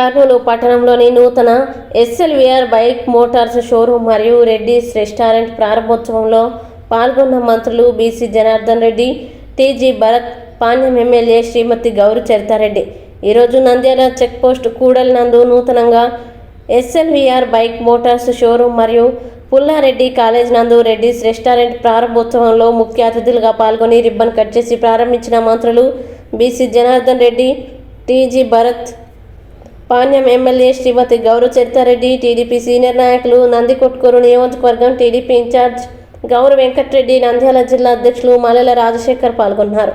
కర్నూలు పట్టణంలోని నూతన ఎస్ఎల్విఆర్ bike Motors showroom మరియు రెడ్డిస్ రెస్టారెంట్ ప్రారంభోత్సవంలో పాల్గొన్న మంత్రులు BC Janardhan Reddy, TG Bharath, Panyam MLA Shrimati Gowri Charitha Reddy ఈరోజు నంద్యాల చెక్పోస్ట్ కూడలి నందు నూతనంగా ఎస్ఎల్విఆర్ బైక్ మోటార్స్ షోరూమ్ మరియు పుల్లారెడ్డి కాలేజ్ నందు రెడ్డిస్ రెస్టారెంట్ ప్రారంభోత్సవంలో ముఖ్య అతిథులుగా పాల్గొని రిబ్బన్ కట్ చేసి ప్రారంభించిన మంత్రులు BC Janardhan Reddy, TG Bharath, Panyam MLA Shrimati Gowri Charitha Reddy, TDP senior నాయకులు, నందికొట్కూరు నియోజకవర్గం టీడీపీ ఇన్ఛార్జ్ గౌరి వెంకటరెడ్డి, నంద్యాల జిల్లా అధ్యక్షులు మల్లెల రాజశేఖర్ పాల్గొన్నారు.